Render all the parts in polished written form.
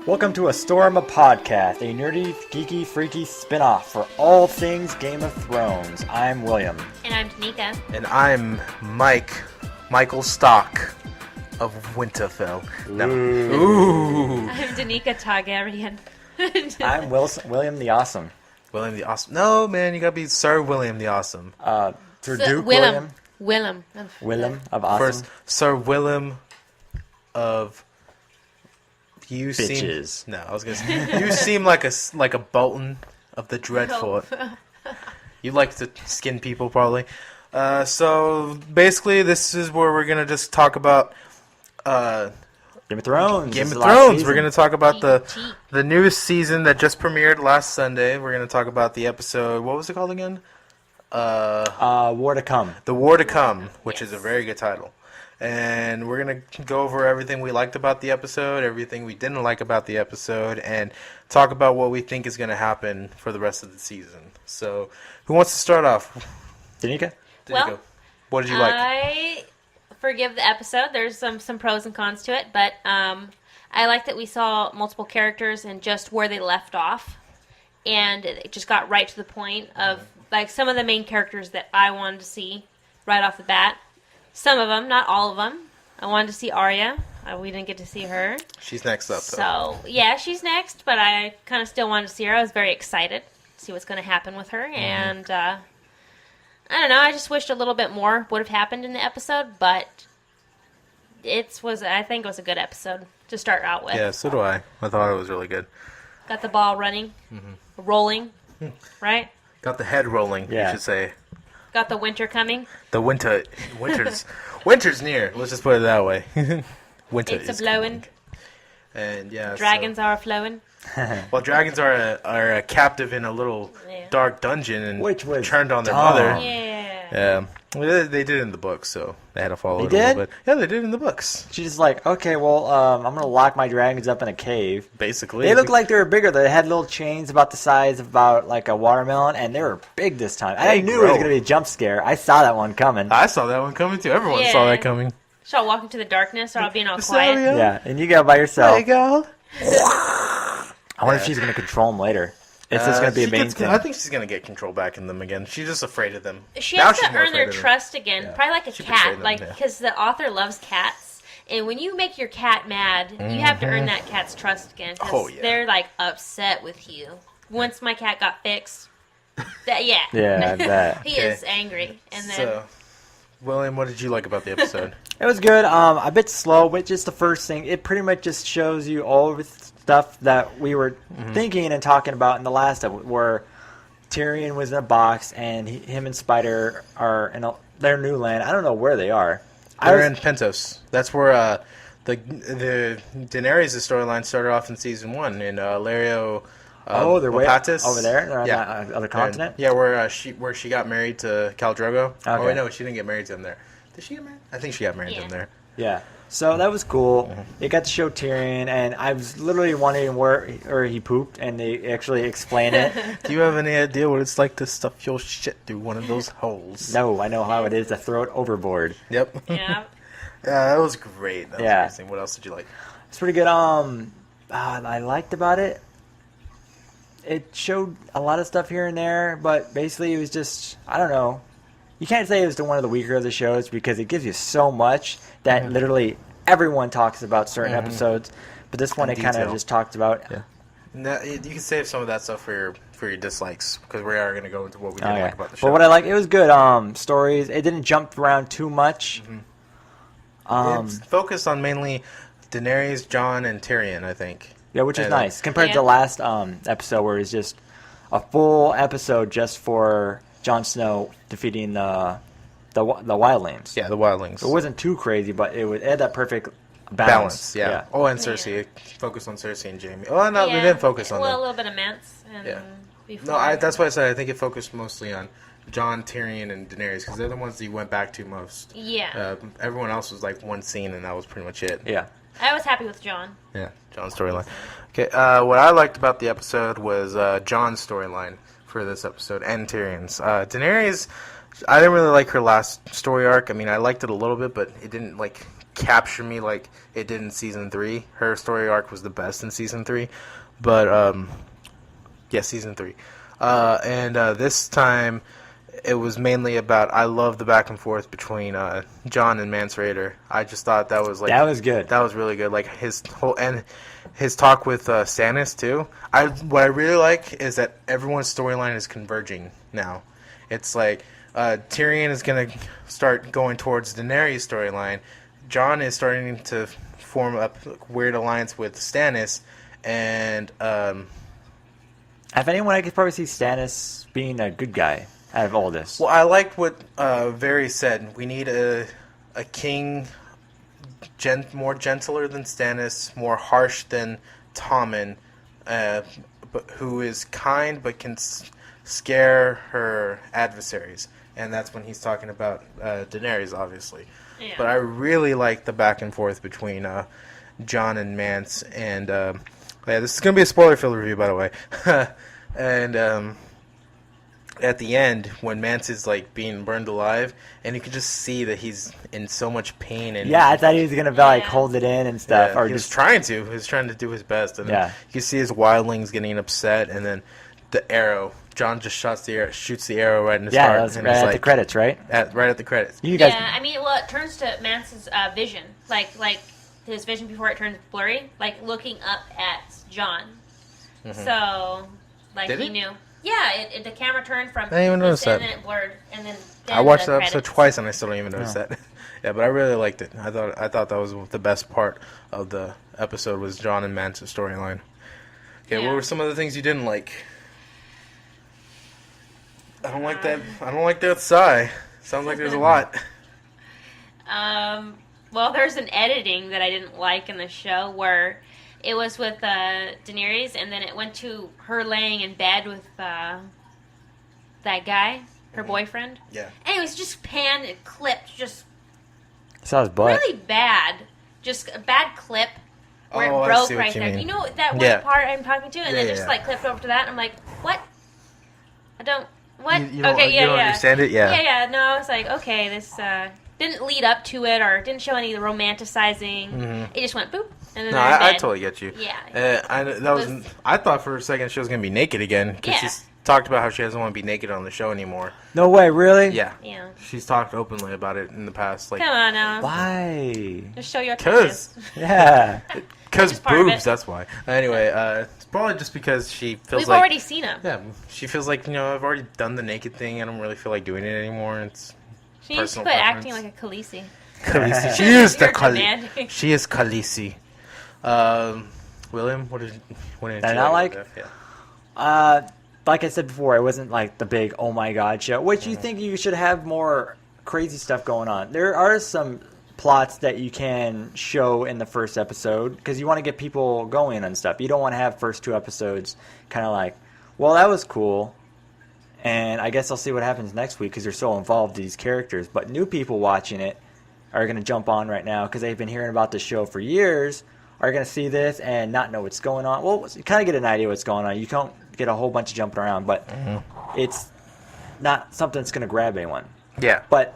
Welcome to A Storm, a podcast, a nerdy, geeky, freaky spin-off for all things Game of Thrones. I'm William. And I'm Danica. And I'm Michael Stock of Winterfell. No. Ooh. I'm Danica Targaryen. I'm William the Awesome. William the Awesome. No, man, you gotta be Sir William the Awesome. Sir Duke William. Willem of Awesome. First, Sir Willem of... You Bitches. seem... No, I was gonna say... You seem like a Bolton of the Dreadfort. You like to skin people, probably. So, basically, this is where we're gonna just talk about... Game of Thrones. Game This of is the last Thrones. season. We're going to talk about Cheat. the newest season that just premiered last Sunday. We're going to talk about the episode. What was it called again? War to Come. The War to Come, which is a very good title. And we're going to go over everything we liked about the episode, everything we didn't like about the episode, and talk about what we think is going to happen for the rest of the season. So, who wants to start off? Danica? Well, what did you like? I forgive the episode. There's some pros and cons to it, but I like that we saw multiple characters and just where they left off, and it just got right to the point of like some of the main characters that I wanted to see right off the bat. Some of them, not all of them. I wanted to see Arya. We didn't get to see her. She's next up, though. So, yeah, she's next, but I kind of still wanted to see her. I was very excited to see what's going to happen with her, and I don't know, I just wished a little bit more would have happened in the episode, but I think it was a good episode to start out with. Yeah, so do I. I thought it was really good. Got the ball running, rolling, right? Got the head rolling, Yeah. you should say. Got the winter coming. The winter's near. Let's just put it that way. Winter It's is a-blowing. coming. And yeah, Dragons are flowing. well, dragons are a captive in a little Yeah. dark dungeon and Which was turned on their dumb. mother. Yeah. Yeah, well, they did it in the books, so they had to follow They it a little did? bit. Yeah, they did it in the books, She's just like, okay, well, I'm going to lock my dragons up in a cave. basically. They looked like they were bigger. They had little chains about the size of about like a watermelon, and they were big this time. I They knew it was grow. going to be a jump scare. I saw that one coming. I saw that one coming too. Everyone saw Yeah. that coming. Should I walk into the darkness or I'll be all quiet? Sorry, Yeah, and you go by yourself. There you go. I wonder if she's going to control them later. It's just going to be a main thing. I think she's gonna get control back in them again. She's just afraid of them. She Now has she's to more earn their afraid of them. trust again, Yeah. probably like a She betrayed cat, them, like yeah. because the author loves cats, and when you make your cat mad, you have to earn that cat's trust again. 'Cause Oh, yeah. they're like upset with you. Once my cat got fixed, yeah, Yeah, I bet. he Okay. is angry, and then So, William, what did you like about the episode? It was good. A bit slow, but just the first thing. It pretty much just shows you all of the stuff that we were thinking and talking about in the last episode, where Tyrion was in a box and him and Spider are in their new land. I don't know where they are. They're in Pentos. That's where the Daenerys' storyline started off in season 1 in Lario. They're way Lopatis. over there. They're on Yeah. that other continent. Yeah, where she got married to Khal Drogo. Oh Okay. wait, no, she didn't get married to him there. Did she get married? I think she got married to him Yeah. there. Yeah. So that was cool. It got to show Tyrion, and I was literally wondering where he pooped, and they actually explain it. Do you have any idea what it's like to stuff your shit through one of those holes? No, I know how it is to throw it overboard. Yep. yeah, Yeah, that was great. That was Yeah. amazing. What else did you like? It's pretty good. I liked about it. It showed a lot of stuff here and there, but basically it was just, I don't know. You can't say it was one of the weaker of the shows because it gives you so much that literally everyone talks about certain episodes. But this one, In it kind of detail. just talked about. Yeah. No, you can save some of that stuff for your dislikes because we are going to go into what we didn't Okay. like about the show. But what I like, it was good. Stories. It didn't jump around too much. It's focused on mainly Daenerys, Jon, and Tyrion, I think. Yeah, which is And, nice compared to Yeah. the last episode where it's just a full episode just for Jon Snow defeating the wildlings. Yeah, the wildlings. It wasn't too crazy, but it had that perfect Balance, balance. yeah. Oh, and Cersei. It focused on Cersei and Jaime. Oh, no, they yeah. didn't focus on well, a them. little bit of Mance, and Yeah. before. No, that's why I said I think it focused mostly on Jon, Tyrion, and Daenerys because they're the ones that you went back to most. Yeah, Everyone else was like one scene, and that was pretty much it. Yeah. I was happy with John. Yeah, Jon's storyline. Okay, what I liked about the episode was Jon's storyline for this episode and Tyrion's. Daenerys, I didn't really like her last story arc. I mean, I liked it a little bit, but it didn't like capture me like it did in season 3. Her story arc was the best in season 3, but yeah, season 3. And this time it was mainly about, I love the back and forth between Jon and Mance Rayder. I just thought that was That was good. That was really good. Like his talk with Stannis too. What I really like is that everyone's storyline is converging now. It's like Tyrion is gonna start going towards Daenerys' storyline. Jon is starting to form a weird alliance with Stannis, and If anyone, I could probably see Stannis being a good guy out of all this. well, I liked what Varys said. We need a king more gentler than Stannis, more harsh than Tommen, but who is kind but can scare her adversaries. And that's when he's talking about Daenerys, obviously. Yeah. But I really like the back and forth between Jon and Mance. And yeah, this is going to be a spoiler-filled review, by the way. And at the end, when Mance is like being burned alive, and you can just see that he's in so much pain. And Yeah, I thought he was gonna like Yeah. hold it in and stuff, yeah, or he was just trying to. He was trying to do his best, and Yeah. you can see his wildlings getting upset, and then the arrow. John just shoots the arrow right in his yeah, heart, that was and right it's at like the credits, right? right at the credits. You guys, Yeah, I mean, well, it turns to Mance's vision, like his vision before it turns blurry, like looking up at John. So, like Did he it? knew. Yeah, the camera turned from. I didn't even notice and that. then it blurred, and then. I watched the episode credits. twice, and I still don't even notice Oh. that. Yeah, but I really liked it. I thought that was the best part of the episode was John and Mance's storyline. Okay, Yeah. what were some of the things you didn't like? I don't like that. I don't like that sigh. Sounds like there's a lot. Well, there's an editing that I didn't like in the show where it was with Daenerys, and then it went to her laying in bed with that guy, her boyfriend. Yeah. Anyways, just panned and clipped, just saw his butt. really bad. Just a bad clip where Oh, it I broke see what right you there. mean. You know that one Yeah. part I'm talking to, and Yeah, then just yeah. like clipped over to that, and I'm like, what? I don't. What? You don't, okay, you yeah, don't yeah. understand it? Yeah. Yeah. No, I was like, okay, this didn't lead up to it, or didn't show any romanticizing. It just went boop, and then No, they're in I bed. totally get you. Yeah. I I thought for a second she was gonna be naked again because Yeah. she's talked about how she doesn't want to be naked on the show anymore. No way, really? Yeah. Yeah. She's talked openly about it in the past, like Come on now. Why? Just show your because titties. Yeah. Just part of boobs. it. That's why. Anyway, it's probably just because she feels We've like already seen them. yeah, she feels like I've already done the naked thing. I don't really feel like doing it anymore. It's She needs to personal quit acting preference. like a Khaleesi. Khaleesi. She is the You're Khaleesi. demanding. She is Khaleesi. William, what did Did you I not like? about that? Yeah. Like I said before, it wasn't like the big oh my god show. Which you think you should have more crazy stuff going on. There are some plots that you can show in the first episode because you want to get people going and stuff. You don't want to have first 2 episodes kind of like, well, that was cool, and I guess I'll see what happens next week because they're so involved in these characters. But new people watching it are going to jump on right now because they've been hearing about the show for years, are going to see this and not know what's going on. Well, you kind of get an idea what's going on. You don't get a whole bunch of jumping around, but it's not something that's going to grab anyone. Yeah. But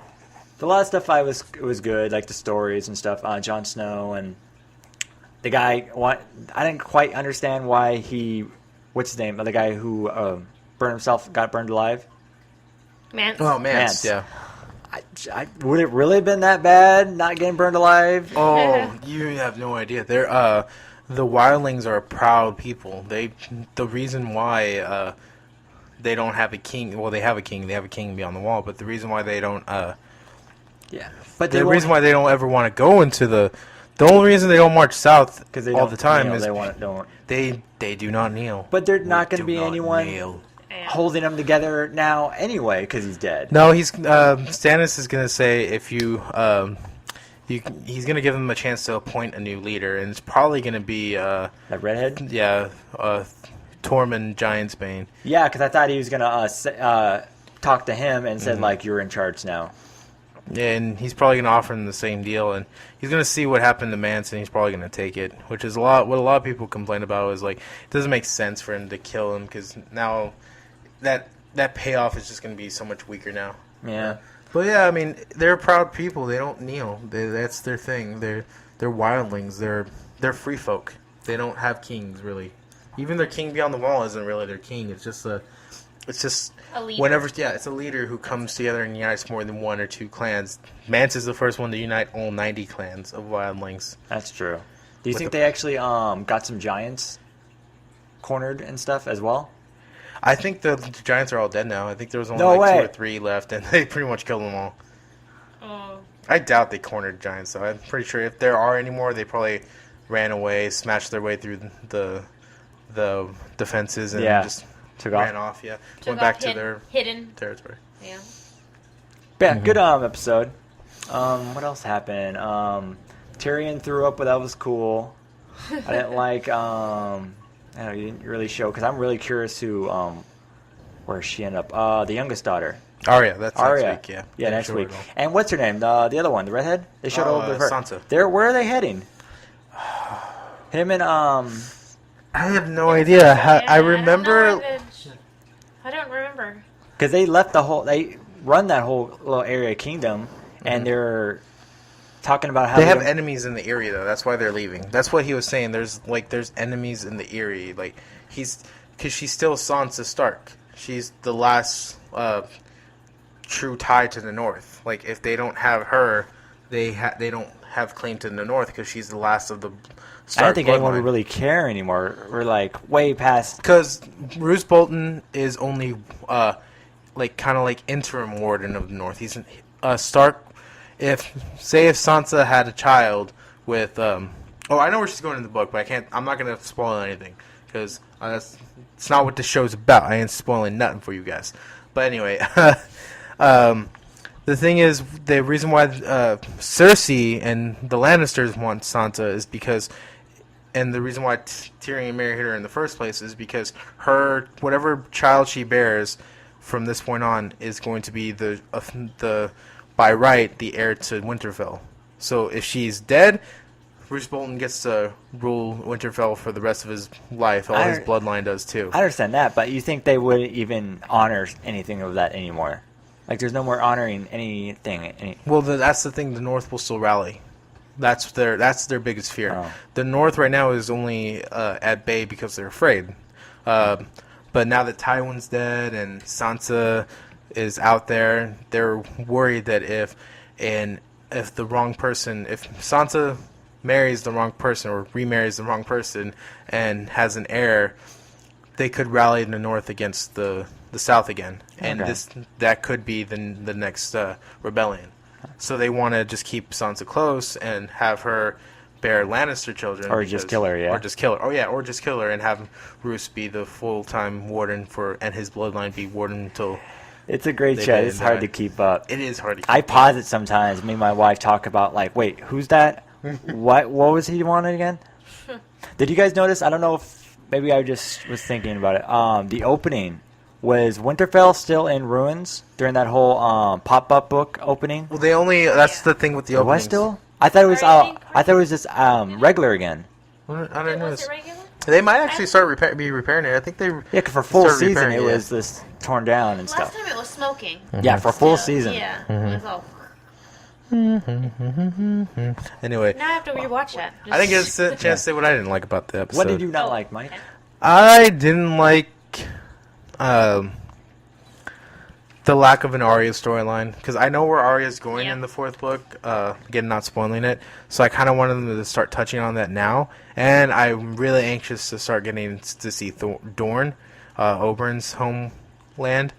a lot of stuff it was good, like the stories and stuff. Jon Snow and the guy. I didn't quite understand why what's his name? The guy who burned himself, got burned alive. Mance. Oh man. Mance. Yeah. Would it really have been that bad, not getting burned alive? Oh, you have no idea. They're the wildlings are a proud people. The reason why they don't have a king. Well, they have a king. They have a king beyond the wall. But the reason why they don't. Yeah, but The reason why they don't ever want to go into the only reason they don't march south because they all don't the time kneel, is don't. they do not kneel. But there's not We going to do be not anyone kneel. Yeah. holding them together now anyway because he's dead. No, he's Stannis is gonna say if you he's gonna give him a chance to appoint a new leader, and it's probably gonna be That redhead. Tormund Giantsbane. Yeah, because I thought he was going to talk to him and said like you're in charge now. And he's probably gonna offer him the same deal, and he's gonna see what happened to Mance, and he's probably gonna take it. Which is what a lot of people complain about is like it doesn't make sense for him to kill him because now that payoff is just gonna be so much weaker now. Yeah. But yeah, I mean, they're proud people. They don't kneel. That's their thing. They're wildlings. They're free folk. They don't have kings really. Even their king beyond the wall isn't really their king. It's just a leader. whenever it's a leader who comes together and unites more than one or two clans. Mance is the first one to unite all 90 clans of wildlings. That's true. Do you With think the- they actually got some giants cornered and stuff as well? I think the giants are all dead now. I think there was only No like way. 2 or 3 left, and they pretty much killed them all. Oh. I doubt they cornered giants, though. I'm pretty sure if there are any more, they probably ran away, smashed their way through the defenses, and Yeah. just Took ran off. off. Yeah, Took went back off to their hidden. territory. Yeah. Yeah, good episode. What else happened? Tyrion threw up, but that was cool. I didn't like. I don't know, you didn't really show because I'm really curious who where she ended up. The youngest daughter, Arya, that's Arya. next week. Yeah, Yeah, next Sure week. we will. And what's her name? The other one, the redhead. They showed a little bit of her. Sansa. Where are they heading? Him and I have no idea. I remember. I don't remember. because they left they run that whole little area of kingdom, and they're talking about how They have don't- enemies in the Eyrie, though. That's why they're leaving. That's what he was saying. There's enemies in the Eyrie. Like because she's still Sansa Stark. She's the last true tie to the North. Like if they don't have her, they don't have claim to the North because she's the last of the Stark I don't think anyone bloodline. would really care anymore. We're like way past. Because Roose Bolton is only kind of like interim warden of the North. He's Stark. If Sansa had a child with I know where she's going in the book, but I'm not gonna spoil anything because it's not what the show's about. I ain't spoiling nothing for you guys. But anyway, the thing is, the reason why Cersei and the Lannisters want Sansa is because. And the reason why Tyrion married her in the first place is because whatever child she bears from this point on is going to be the by right the heir to Winterfell. So if she's dead, Roose Bolton gets to rule Winterfell for the rest of his life. All his bloodline does too. I understand that, but you think they would even honor anything of that anymore? Like, there's no more honoring anything. Well, that's the thing. The North will still rally. That's their biggest fear. Oh. The North right now is only at bay because they're afraid. But now that Tywin's dead and Sansa is out there, they're worried that if the wrong person, if Sansa marries the wrong person or remarries the wrong person and has an heir, they could rally the North against the South again, and Okay. that could be the next rebellion. So they want to just keep Sansa close and have her bear Lannister children. Or just kill her, yeah. Or just kill her. Oh, yeah, or just kill her and have Roose be the full-time warden and his bloodline be warden until... It's a great They show. did It's hard that. to keep up. It is hard to keep I up. pause it sometimes. Me and my wife talk about, like, wait, who's that? What was he wanted again? Did you guys notice? I don't know if maybe I just was thinking about it. The opening. Was Winterfell still in ruins during that whole pop-up book opening? Well, that's the thing with the It openings. was still? I thought it was. Are you I thought it was just regular again. Well, I don't know. Was it regular? They might actually start repairing it. I think they... Yeah, 'cause for full started season repairing it it, was this torn down and Last stuff. time it was smoking. Yeah, for full So, season. Yeah. It was all... Anyway, Now I have to rewatch that. I think it's a chance to say what I didn't like about the episode. What did you not like, Mike? I didn't like the lack of an Arya storyline because I know where Arya's going Yeah. in the fourth book. Again, not spoiling it, so I kind of wanted them to start touching on that now, and I'm really anxious to start getting to see Dorne, Oberyn's homeland,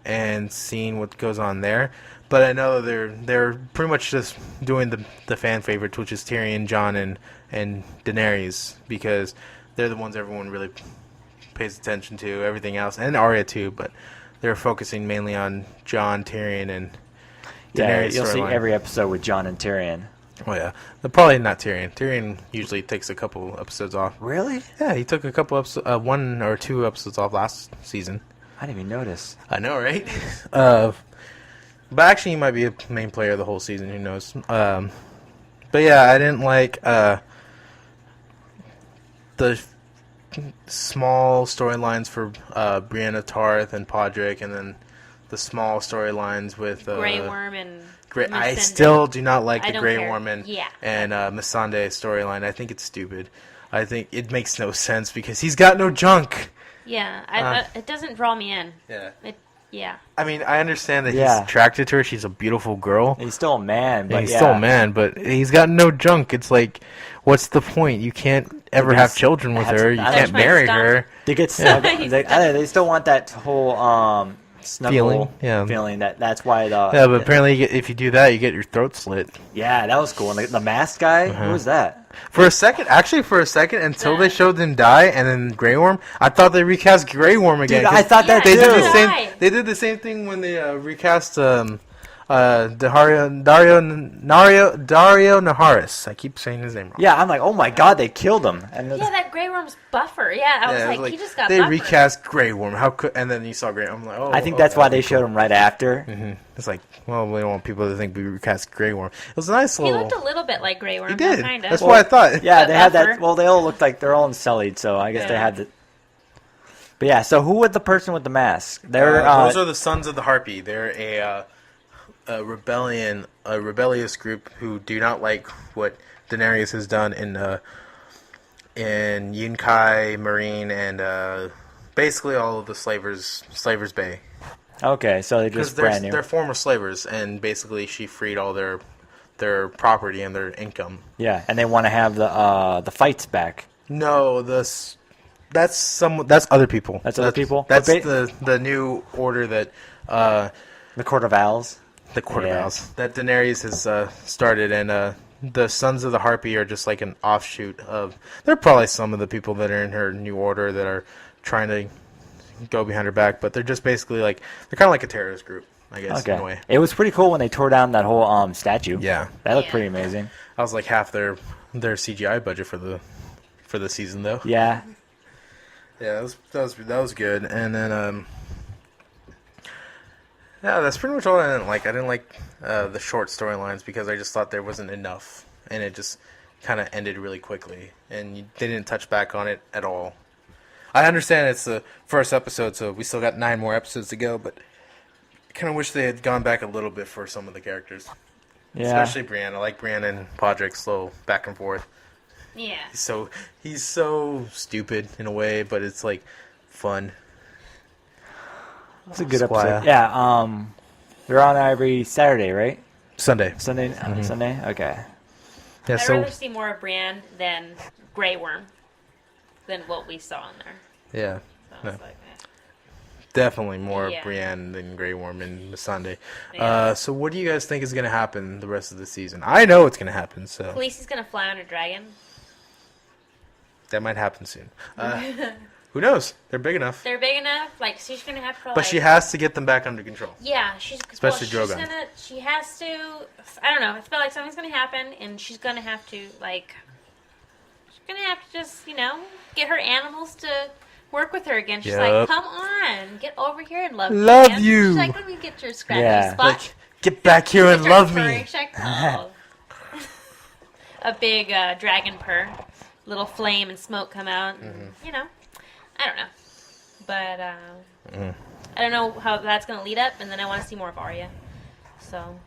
and seeing what goes on there. But I know they're pretty much just doing the fan favorites, which is Tyrion, Jon, and Daenerys, because they're the ones everyone really pays attention to. Everything else, and Arya too, but they're focusing mainly on Jon, Tyrion, and Yeah, Daenerys. you'll see storyline. every episode with Jon and Tyrion. Oh yeah, but probably not Tyrion. Tyrion usually takes a couple episodes off. Really? Yeah, he took a couple episodes, 1 or 2 episodes off last season. I didn't even notice. I know, right? But actually, he might be a main player the whole season. Who knows? But yeah, I didn't like the small storylines for Brienne of Tarth and Podrick, and then the small storylines with Grey Worm and I Missandei. still do not like I the don't Grey care. Worm and Yeah. Missandei storyline. I think it's stupid. I think it makes no sense because he's got no junk. Yeah, it doesn't draw me in. Yeah. Yeah. I mean, I understand that Yeah. he's attracted to her. She's a beautiful girl. He's still a man, but And he's yeah. still a man, but he's got no junk. It's like, what's the point? You can't ever have children with her. You That's can't my marry stuff. her. They get snuggle. He's They still want that whole snuggle feeling. That's why the Yeah, but apparently, if you do that, you get your throat slit. yeah, that was cool. And the masked guy, who was that? For a second, until they showed him die, and then Grey Worm, I thought they recast Grey Worm again. Dude, I 'cause thought that they too. did the so same. did I. They did the same thing when they recast Dario Naharis. I keep saying his name wrong. Yeah, I'm like, oh my god, they killed him. And Yeah, that Grey Worm's buffer. Yeah, I was like, he just got they buffered. recast Grey Worm. How could? And then you saw Grey. I'm like, oh. I think that's why they showed him right after. Mm-hmm. It's like, well, we don't want people to think we recast Grey Worm. It was a nice He little. looked a little bit like Grey Worm. He did. Kind of. That's what I thought. Yeah, But they had that. buffer. Well, they all looked like they're all unsullied, so I guess they Yeah. had the. But yeah, so who was the person with the mask? They're Those are the Sons of the Harpy. They're a rebellious group who do not like what Daenerys has done in Yunkai, Marine, and basically all of the Slavers Bay. okay, so they're Because just brand new. they're former slavers, and basically she freed all their property and their income. Yeah, and they want to have the fights back. No, that's other people. That's other people? That's But the new order that The Court of Owls. the Court Yeah. of Owls that Daenerys has started, and the Sons of the Harpy are just like an offshoot of. They're probably some of the people that are in her new order that are trying to go behind her back, but they're just basically like they're kind of like a terrorist group, I guess, in a way. Okay. It was pretty cool when they tore down that whole statue. Yeah, That looked Yeah. pretty amazing. that was like half their CGI budget for the season, though. Yeah. Yeah, that was good. And then yeah, that's pretty much all I didn't like. I didn't like the short storylines because I just thought there wasn't enough, and it just kind of ended really quickly, and they didn't touch back on it at all. I understand it's the first episode, so we still got 9 more episodes to go, but I kind of wish they had gone back a little bit for some of the characters, Yeah. especially Brienne. I like Brienne and Podrick's little back and forth. Yeah. He's so stupid in a way, but it's like fun. It's a good Squire. episode. Yeah. They're on every Saturday, right? Sunday. Sunday. Mm-hmm. Sunday. Okay. Yeah, I'd so rather see more of Brienne than Grey Worm than what we saw in there. yeah, So I No. was like, eh. definitely more Yeah. Brienne than Grey Worm and Missandei. Yeah. So what do you guys think is going to happen the rest of the season? I know it's going to happen, so Khaleesi's gonna fly on a dragon. that might happen soon. Who knows? They're big enough, They're big enough. Like she's gonna have to. but she has to get them back under control. Yeah, she's Especially well, she's Drogon. She has to. I don't know. I feel like something's gonna happen, and she's gonna have to like. She's gonna have to just get her animals to work with her again. She's like, Yup. "Come on, get over here and love me Love again." you. She's like, "Let me get your scratchy Yeah. spot." Like, get back here and Get your love furry me. check- Oh. A big dragon purr, little flame and smoke come out. And, I don't know, but I don't know how that's gonna lead up. And then I want to see more of Arya. So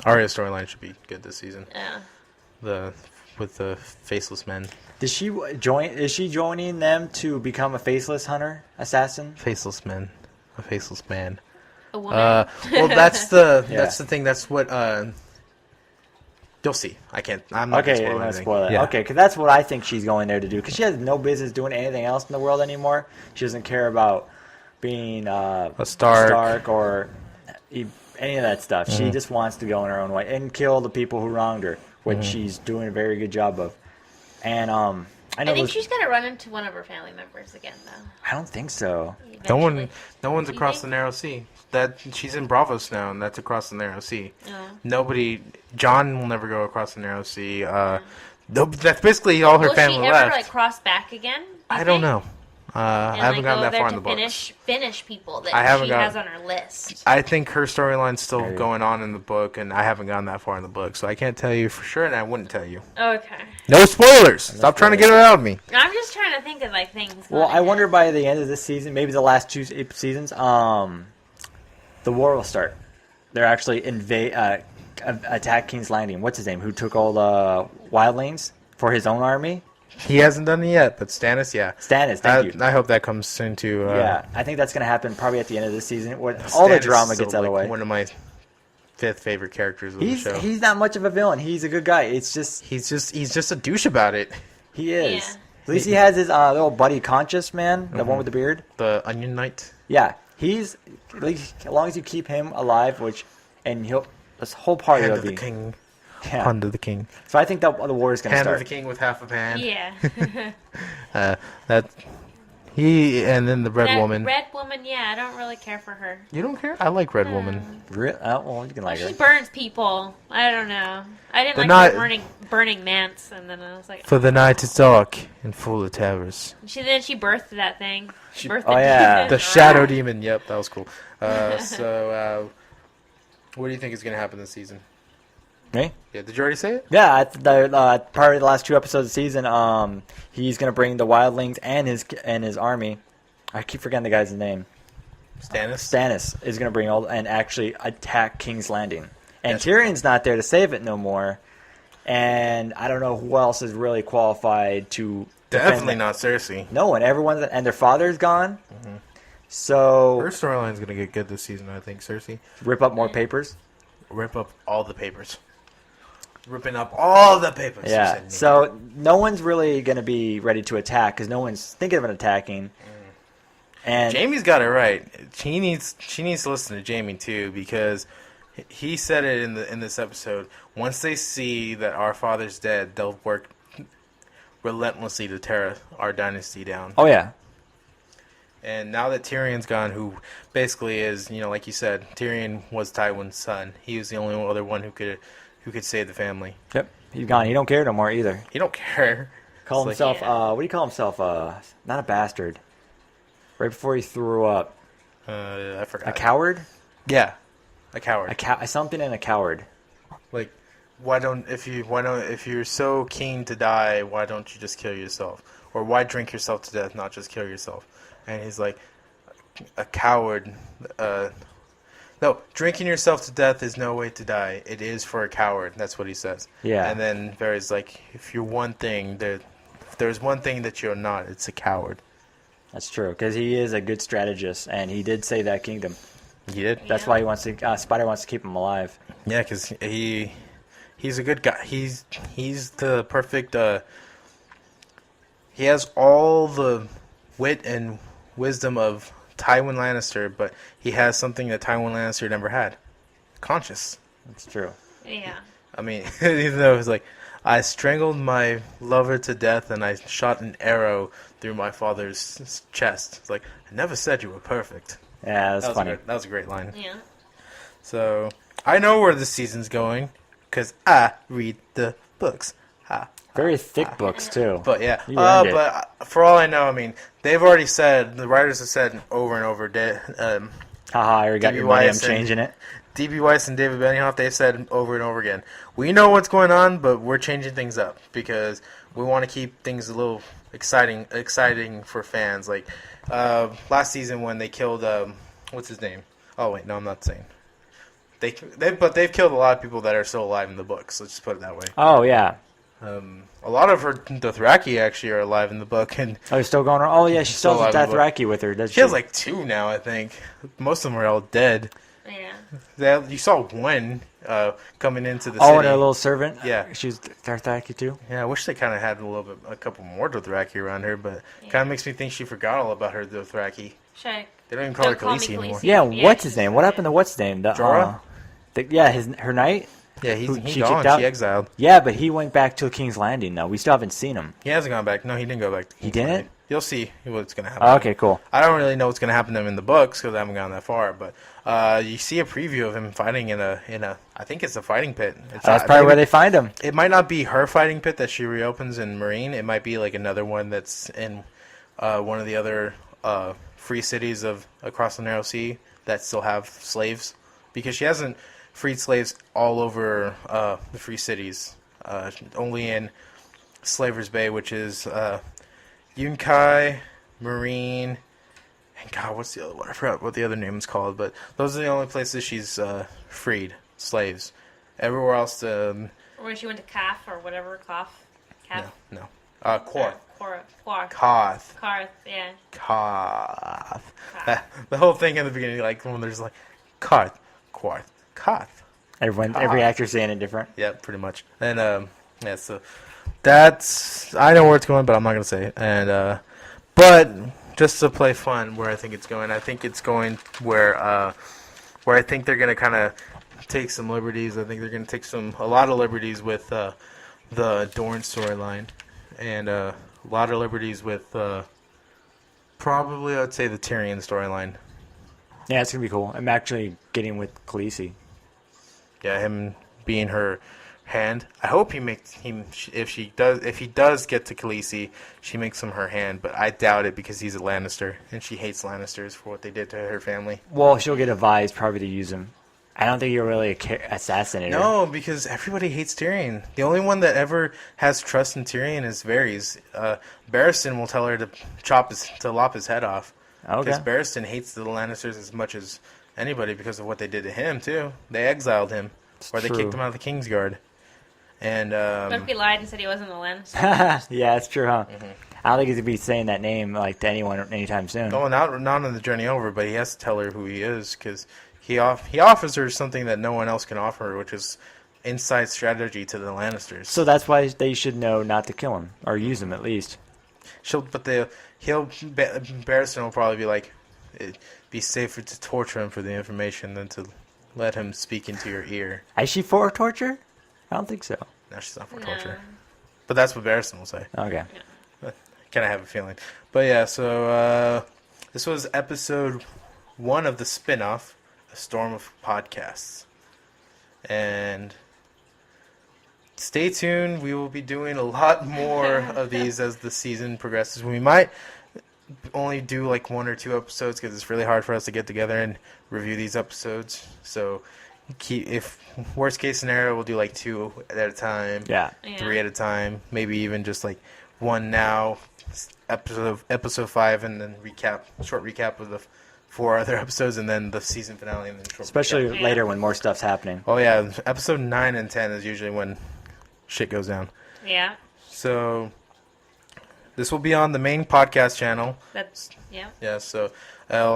Arya's storyline should be good this season. yeah. With the faceless men. Did she join? Is she joining them to become a faceless hunter assassin? Faceless men. A faceless man. A woman. Well, that's the Yeah. that's the thing. That's what you'll see. I'm not Okay, gonna you're spoil gonna anything. spoil it. Yeah. Okay, because that's what I think she's going there to do. Because she has no business doing anything else in the world anymore. She doesn't care about being A Stark. or any of that stuff. Mm-hmm. She just wants to go in her own way and kill the people who wronged her, which Mm-hmm. she's doing a very good job of. And I know I think those- she's gonna run into one of her family members again, though. I don't think so. No eventually. one's You across the think? narrow sea. That she's in Bravos now, and that's across the narrow sea. Oh. Nobody. John will never go across the narrow sea. That's basically all her Will family she ever left. like cross back again? you I don't think? know. I And, haven't like, gotten go that there far in to the books. finish people that I haven't she got- has on her list. I think her storyline's still Maybe. going on in the book, and I haven't gotten that far in the book, so I can't tell you for sure, and I wouldn't tell you. Okay. No spoilers. Stop trying to get it out of me. I'm just trying to think of like things. Well, going I wonder ahead. by the end of this season, maybe the last 2 seasons, the the war will start. They're actually attack King's Landing. What's his name? Who took all the wildlings for his own army? He hasn't done it yet, but Stannis, yeah. Stannis, thank you. I hope that comes soon too. Yeah, I think that's going to happen probably at the end of this season when all the Stannis drama is gets still, out of the way. One of my 5th favorite characters of the show. He's not much of a villain. He's a good guy. It's just He's just a douche about it. he is. Yeah. At least he has his little buddy Conscious man, the one with the beard. The Onion Knight. Yeah, he's at least as long as you keep him alive, and he'll this whole party Hand will of the be. king. Yeah. Hand of the king. So I think that the war is going to Hand start. of the king with half a hand. Yeah. That he and then the Red That Woman. Red woman, yeah, I don't really care for her. You don't care? I like Red Woman. Well, you can like her. She burns people. I don't know. I didn't The like night- her burning Mance, and then I was like, For the night is dark and full of terrors. she birthed that thing. Birthed oh, yeah. demon. The Shadow Demon. Yep, that was cool. So, what do you think is going to happen this season? Me? Yeah, did you already say it? Yeah, part of the last 2 episodes of the season, he's going to bring the wildlings and his army. I keep forgetting the guy's name. Stannis is going to bring all and actually attack King's Landing. And Yes. Tyrion's not there to save it no more. And I don't know who else is really qualified to defend Definitely it. not Cersei. No one. Everyone's and their father's gone. So Her storyline's going to get good this season, I think, Cersei. rip up more papers. Rip up all the papers. Ripping up all the papers. Yeah. You said, So no one's really going to be ready to attack because no one's thinking of an attacking. And Jamie's got it right. She needs to listen to Jamie too, because he said it in this episode. Once they see that our father's dead, they'll work relentlessly to tear our dynasty down. oh yeah, And now that Tyrion's gone, who basically is, like you said, Tyrion was Tywin's son. He was the only other one who could save the family. yep, he's gone. He don't care no more either. He don't care. Call It's like- himself. What do you call himself? Not a bastard. Right before he threw up, I forgot. a coward. Yeah, a coward. Something in a coward. Like, if you're so keen to die, why don't you just kill yourself? Or why drink yourself to death, not just kill yourself? And he's like, a coward. No, drinking yourself to death is no way to die. It is for a coward. That's what he says. Yeah. And then Varys like, if you're one thing, if there's one thing that you're not, it's a coward. That's true because he is a good strategist, and he did save that kingdom. He did. That's Yeah. why he wants to. Spider wants to keep him alive. Yeah, because he's a good guy. He's the perfect. He has all the wit and wisdom of Tywin Lannister, but he has something that Tywin Lannister never had: conscience. That's true. Yeah. I mean, even though it's like, I strangled my lover to death and I shot an arrow through my father's chest. It's like, I never said you were perfect. Yeah, that's funny. That was a great line. Yeah. So, I know where this season's going, because I read the books. Ha. Very thick books too. But yeah, You earned it. but for all I know, I mean, they've already said, the writers have said over and over, Haha, I already got DB your money. I'm Weiss and- changing it. D.B. Weiss and David Benioff, they've said over and over again, we know what's going on, but we're changing things up because we want to keep things a little exciting for fans. Like last season when they killed what's his name? Oh wait, no, I'm not saying. But they've killed a lot of people that are still alive in the books. Let's just put it that way. Oh yeah. A lot of her Dothraki actually are alive in the book, and Oh, you're still going on. Oh yeah, she still has alive in the book. Dothraki with her. Does she has like 2 now, I think. Most of them are all dead. Yeah. You saw one coming into the Oh, city. and her little servant. Yeah. she's Dothraki too. Yeah, I wish they kind of had a couple more Dothraki around her, but kind of makes me think she forgot all about her Dothraki. Should I? They don't even call her Don't call me Khaleesi anymore. Khaleesi. Yeah, Yeah, what's she's his name? What happened to what's his name? Jorah? Her knight. Yeah, Who he's she gone. kicked out? She exiled. Yeah, but he went back to King's Landing. Now we still haven't seen him. He hasn't gone back. No, he didn't go back. He didn't? You'll see what's going to happen. Oh, okay, cool. I don't really know what's going to happen to him in the books because I haven't gone that far. But you see a preview of him fighting in a. I think it's a fighting pit. That's probably where they find him. It might not be her fighting pit that she reopens in Marine. It might be like another one that's in one of the other free cities of across the Narrow Sea that still have slaves, because she hasn't freed slaves all over the free cities. Only in Slaver's Bay, which is Yunkai, Marine, And God, what's the other one? I forgot what the other name is called, but those are the only places she's freed slaves. Everywhere else, Or she went to Kaf or whatever, Kaf. no. Korth. Quarth. Koth. Karth, yeah. Koth. The whole thing in the beginning, like when there's like Koth, Quarth, Koth. Every actor's saying it different. Yeah, pretty much. And yeah, so that's I know where it's going, but I'm not gonna say it. And but just to play fun, where I think it's going, where I think they're gonna kind of take some liberties. I think they're gonna take a lot of liberties with the Dorne storyline, and a lot of liberties with probably I'd say the Tyrion storyline. Yeah, it's gonna be cool. I'm actually getting with Khaleesi. Yeah, him being her hand. I hope he makes him if he does get to Khaleesi, she makes him her hand, but I doubt it because he's a Lannister and she hates Lannisters for what they did to her family. Well, she'll get advised probably to use him. I don't think you're really assassinated. No, because everybody hates Tyrion. The only one that ever has trust in Tyrion is Varys. Barristan will tell her to lop his head off. Okay. Because Barristan hates the Lannisters as much as anybody because of what they did to him too. They exiled him, or they true. kicked him out of the Kingsguard. And What if he lied and said he wasn't a Lannister? Yeah, that's true, huh? Mm-hmm. I don't think he's gonna be saying that name like to anyone anytime soon. oh, not on the journey over, but he has to tell her who he is because he offers her something that no one else can offer her, which is inside strategy to the Lannisters. So that's why they should know not to kill him or use him at least. Barristan will probably be like, it'd be safer to torture him for the information than to let him speak into your ear. Is she for torture? I don't think so. No, she's not for No. torture. But that's what Barristan will say. Okay. Kind of have a feeling. But yeah, so this was episode 1 of the spin-off, A Storm of Podcasts. And stay tuned. We will be doing a lot more of these as the season progresses. We might only do like 1 or 2 episodes because it's really hard for us to get together and review these episodes. So if worst case scenario, we'll do like 2 at a time. Yeah. 3 at a time. Maybe even just like 1 now, episode 5, and then short recap of the 4 other episodes, and then the season finale, and then short Especially recap. later when more stuff's happening. Oh yeah, episode 9 and 10 is usually when shit goes down. Yeah. So this will be on the main podcast channel. Yeah. Yeah. So we'll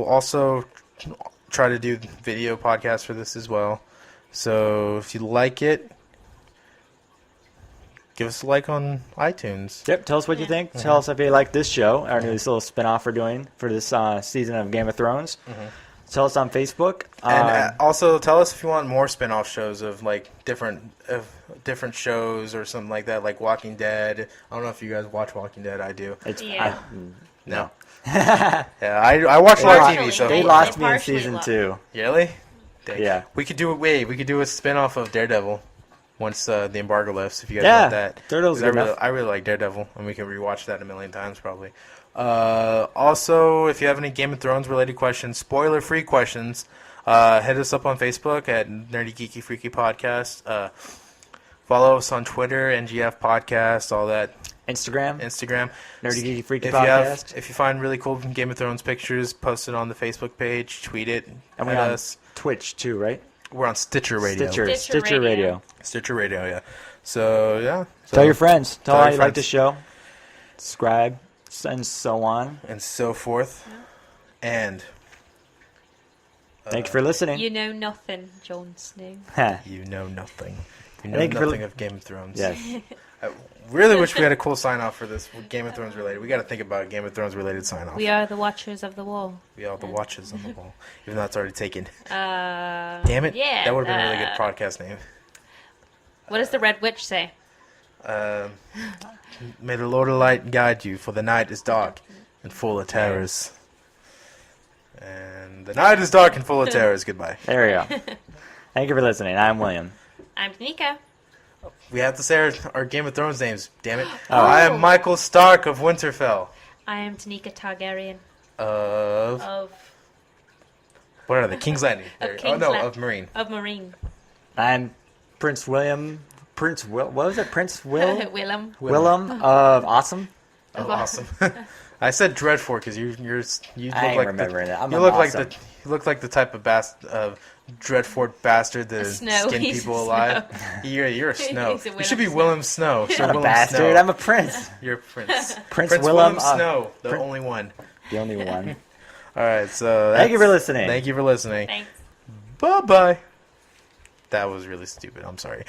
also try to do video podcasts for this as well. So if you like it, give us a like on iTunes. Yep. Tell us what you think. Mm-hmm. Tell us if you like this show, our new little spin-off we're doing for this season of Game of Thrones. Tell us on Facebook. And also tell us if you want more spin-off shows of like different shows or something like that, like Walking Dead. I don't know if you guys watch Walking Dead. I do. Yeah. No. Yeah, I watch a lot of TV. So They They lost me in partially season lost. 2. really? Dang. Yeah. We could do a spin-off of Daredevil once the embargo lifts. If you guys Yeah, want that. Daredevil's 'Cause good enough. I really like Daredevil, and we can rewatch that a million times probably. Also, if you have any Game of Thrones related questions, spoiler-free questions, hit us up on Facebook at Nerdy Geeky Freaky Podcast. Follow us on Twitter, NGF Podcast, all that. Instagram. Nerdy Geeky Freaky If Podcast. if you find really cool Game of Thrones pictures, post it on the Facebook page, tweet it And at we're on us. Twitch too, right? We're on Stitcher Radio. Stitcher Radio. Stitcher Radio, yeah. So, yeah. Tell your friends. Tell Tell how your you like friends. the show. Subscribe, and so on. And so forth. And Thank you for listening. You know nothing, Jon Snow. you know nothing. You know Thank you for nothing of Game of Thrones. Yes. I really wish we had a cool sign-off for this Game of Thrones related. We got to think about a Game of Thrones related sign-off. We are the Watchers of the Wall. We are the watches on the wall. Even though it's already taken. Damn Damn it. That would have been a really good podcast name. What does the Red Witch say? May the Lord of Light guide you, for the night is dark and full of terrors. And the night is dark and full of terrors. Goodbye. There we go. Thank you for listening. I'm William. I'm Tanika. We have to say our Game of Thrones names, damn it. Oh. I am Michael Stark of Winterfell. I am Tanika Targaryen Of... of What are they? King's Landing. Of Oh, no, King's of Marine. Marine. I'm Prince William. What was it? Prince Will? Willem. Willem of Awesome. Oh, awesome. I said Dreadfort because you look I ain't like remembering it. I'm you look awesome. like you look like the type of Dreadfort bastard that Snow. skin He's people a alive. Snow. You're a Snow. He's a You should be Willem Snow. Willem Snow. Sir I'm not a Willem bastard. Snow. I'm a prince. You're a prince. Prince Willem Willem. Snow, the Prin- only one. The only one. All right, so Thank you for that's- listening. Thank you for listening. Thanks. Bye bye. That was really stupid. I'm sorry.